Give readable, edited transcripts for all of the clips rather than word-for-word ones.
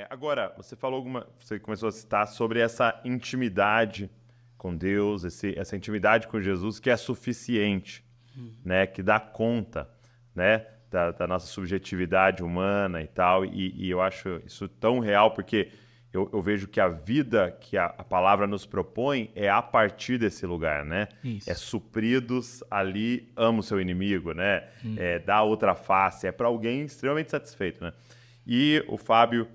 Agora, você começou a citar sobre essa intimidade com Deus, essa intimidade com Jesus que é suficiente, né? Que dá conta, né? Da nossa subjetividade humana e tal. E eu acho isso tão real porque eu vejo que a vida que a palavra nos propõe é a partir desse lugar, né? É Isso. supridos ali, ama o seu inimigo, né? Dá outra face, é para alguém extremamente satisfeito, né? E o Fábio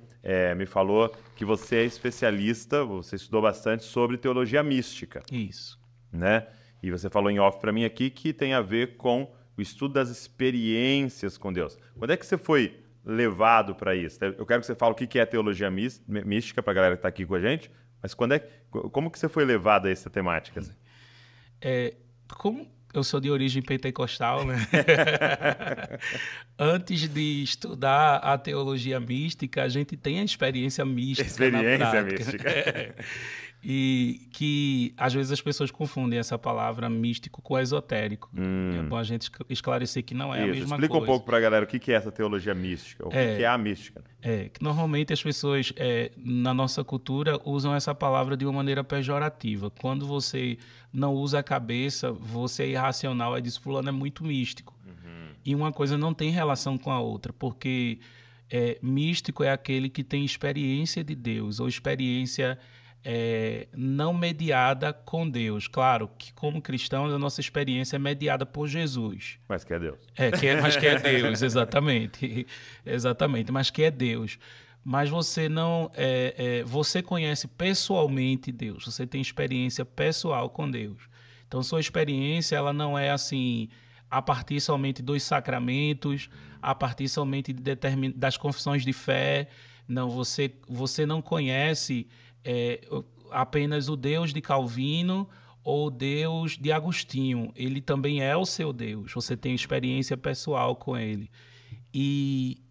me falou que você é especialista, você estudou bastante sobre teologia mística, Isso. né? E você falou em off para mim aqui que tem a ver com o estudo das experiências com Deus. Quando é que você foi levado para isso? Eu quero que você fale o que é teologia mística para a galera que está aqui com a gente, mas como que você foi levado a essa temática? Assim? Como eu sou de origem pentecostal, né? Antes de estudar a teologia mística, a gente tem a experiência mística na Experiência prática. mística. E que às vezes as pessoas confundem essa palavra místico com esotérico. É bom a gente esclarecer que não é a Isso, mesma explica um coisa. pouco para a galera o que é essa teologia mística, o que é a mística. Que normalmente as pessoas na nossa cultura usam essa palavra de uma maneira pejorativa. Quando você não usa a cabeça, você é irracional, aí diz fulano é muito místico. E uma coisa não tem relação com a outra, porque místico é aquele que tem experiência de Deus, ou experiência não mediada com Deus. Claro que como cristãos a nossa experiência é mediada por Jesus. Mas que é Deus. Mas que é Deus, exatamente. Exatamente, mas que é Deus. Mas você não. Você conhece pessoalmente Deus, você tem experiência pessoal com Deus. Então, sua experiência ela não é assim a partir somente dos sacramentos, a partir somente das confissões de fé. Não, você não conhece apenas o Deus de Calvino ou Deus de Agostinho. Ele também é o seu Deus. Você tem experiência pessoal com ele. E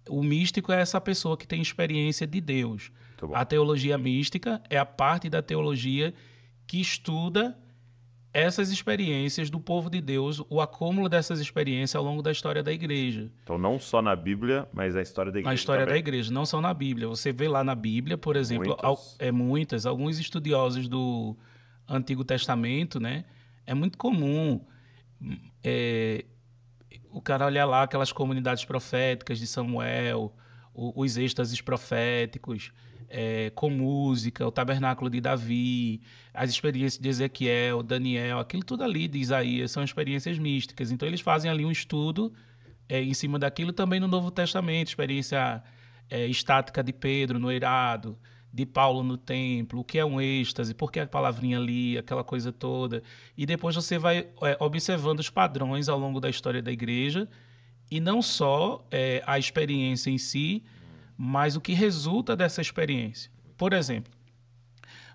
o místico é essa pessoa que tem experiência de Deus. A teologia mística é a parte da teologia que estuda essas experiências do povo de Deus, o acúmulo dessas experiências ao longo da história da igreja. Então, não só na Bíblia, mas a história da igreja Na história também. da igreja, não só na Bíblia. Você vê lá na Bíblia, por exemplo, alguns estudiosos do Antigo Testamento, né? É muito comum o cara olhar lá aquelas comunidades proféticas de Samuel, os êxtases proféticos, com música, o tabernáculo de Davi, as experiências de Ezequiel, Daniel, aquilo tudo ali de Isaías são experiências místicas. Então eles fazem ali um estudo em cima daquilo também no Novo Testamento, experiência estática de Pedro no eirado, de Paulo no templo, o que é um êxtase, por que a palavrinha ali, aquela coisa toda. E depois você vai observando os padrões ao longo da história da igreja, e não só a experiência em si, mas o que resulta dessa experiência. Por exemplo,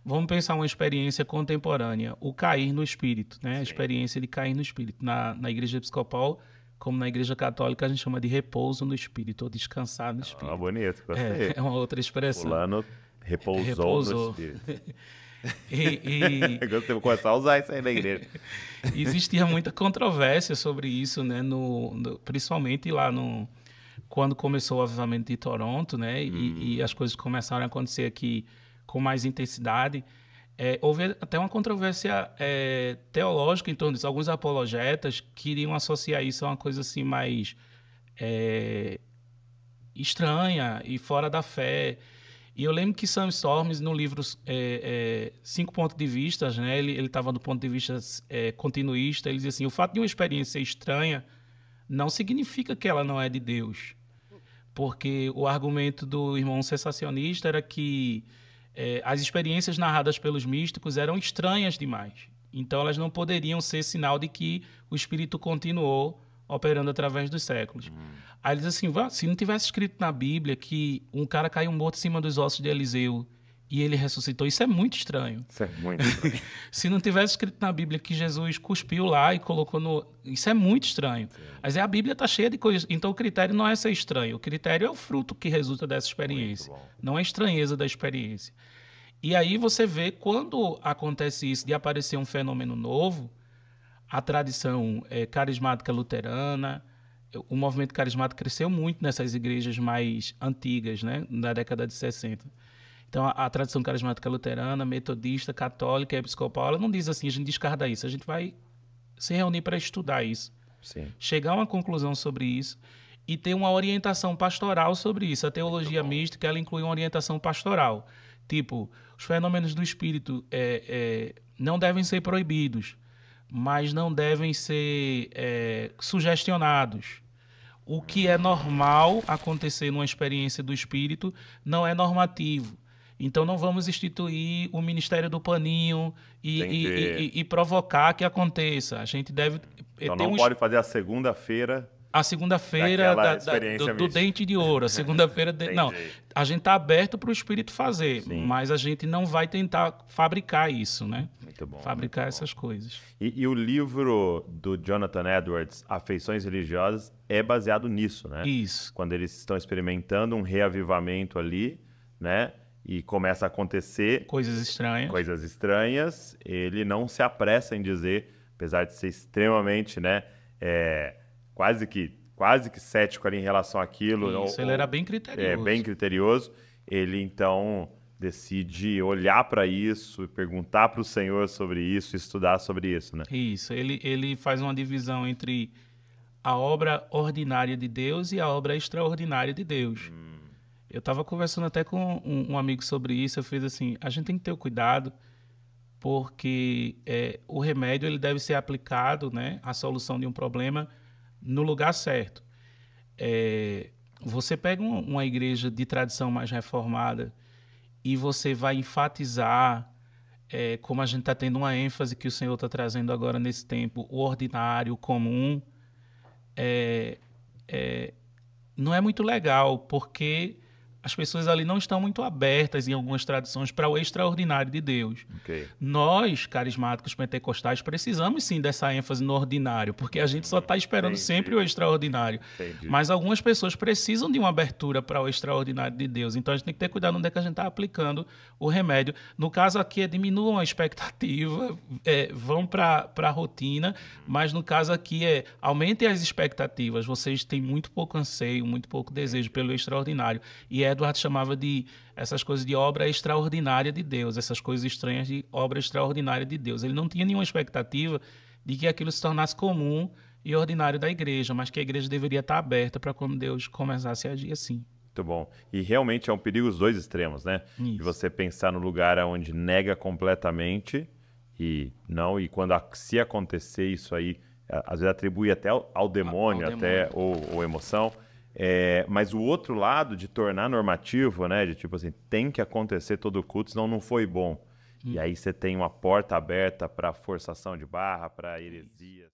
vamos pensar uma experiência contemporânea, o cair no espírito, né? A experiência de cair no espírito. Na igreja episcopal, como na igreja católica, a gente chama de repouso no espírito, ou descansar no espírito. Ah, bonito, gostei. É uma outra expressão. Fulano repousou no espírito. Gostei, vou começar a usar isso aí na igreja. Existia muita controvérsia sobre isso, né? Principalmente lá quando começou o avivamento de Toronto, né? E as coisas começaram a acontecer aqui com mais intensidade. Houve até uma controvérsia teológica em torno disso. Alguns apologetas queriam associar isso a uma coisa assim mais estranha e fora da fé. E eu lembro que Sam Storms, no livro 5 Pontos de Vista, né, ele estava do ponto de vista continuista, ele dizia assim, o fato de uma experiência ser estranha não significa que ela não é de Deus. Porque o argumento do irmão sensacionista era que as experiências narradas pelos místicos eram estranhas demais. Então elas não poderiam ser sinal de que o Espírito continuou operando através dos séculos. Aí ele diz assim, se não tivesse escrito na Bíblia que um cara caiu morto em cima dos ossos de Eliseu e ele ressuscitou, isso é muito estranho. Isso é muito estranho. Se não tivesse escrito na Bíblia que Jesus cuspiu lá e colocou no... Isso é muito estranho. Sim. Mas a Bíblia está cheia de coisas. Então o critério não é ser estranho. O critério é o fruto que resulta dessa experiência. Não é a estranheza da experiência. E aí você vê, quando acontece isso de aparecer um fenômeno novo, a tradição carismática luterana, o movimento carismático cresceu muito nessas igrejas mais antigas, né, na década de 60. Então, a tradição carismática luterana, metodista, católica e episcopal, ela não diz assim, a gente descarta isso, a gente vai se reunir para estudar isso, Sim. chegar a uma conclusão sobre isso e ter uma orientação pastoral sobre isso. A teologia mística, ela inclui uma orientação pastoral. Tipo, os fenômenos do espírito não devem ser proibidos, mas não devem ser sugestionados. O que é normal acontecer numa experiência do espírito não é normativo. Então não vamos instituir o Ministério do Paninho e provocar que aconteça. A gente deve Então ter não pode fazer a segunda-feira. A segunda-feira do dente de ouro. A segunda-feira... Não, a gente está aberto para o Espírito fazer, mas a gente não vai tentar fabricar isso, né? Muito bom. Fabricar muito essas bom. coisas. E o livro do Jonathan Edwards, Afeições Religiosas, é baseado nisso, né? Isso. Quando eles estão experimentando um reavivamento ali, né? E começa a acontecer... Coisas estranhas. Ele não se apressa em dizer, apesar de ser extremamente, né? Quase que cético ali em relação àquilo. Isso, ele era bem criterioso. Bem criterioso. Ele, então, decide olhar para isso e perguntar para o Senhor sobre isso, estudar sobre isso, né? Isso. Ele faz uma divisão entre a obra ordinária de Deus e a obra extraordinária de Deus. Eu estava conversando até com um amigo sobre isso. Eu fiz assim, a gente tem que ter cuidado porque o remédio ele deve ser aplicado, né, à solução de um problema no lugar certo. Você pega uma igreja de tradição mais reformada e você vai enfatizar, como a gente está tendo uma ênfase que o Senhor está trazendo agora nesse tempo, o ordinário, o comum, não é muito legal, porque as pessoas ali não estão muito abertas em algumas tradições para o extraordinário de Deus. Okay. Nós, carismáticos pentecostais, precisamos sim dessa ênfase no ordinário, porque a gente só está esperando sempre o extraordinário. Entendi. Mas algumas pessoas precisam de uma abertura para o extraordinário de Deus. Então a gente tem que ter cuidado onde é que a gente está aplicando o remédio. No caso aqui, diminuam a expectativa, vão para a rotina, mas no caso aqui aumentem as expectativas. Vocês têm muito pouco anseio, muito pouco desejo pelo extraordinário. E Edward chamava de essas coisas de obra extraordinária de Deus, essas coisas estranhas de obra extraordinária de Deus. Ele não tinha nenhuma expectativa de que aquilo se tornasse comum e ordinário da igreja, mas que a igreja deveria estar aberta para quando Deus começasse a agir assim. Muito bom. E realmente é um perigo os dois extremos, né? Isso. De você pensar no lugar onde nega completamente e quando se acontecer isso aí, às vezes atribui até ao demônio, ou emoção. Mas o outro lado de tornar normativo, né? De tipo assim, tem que acontecer todo o culto, senão não foi bom. E aí você tem uma porta aberta para forçação de barra, para heresia.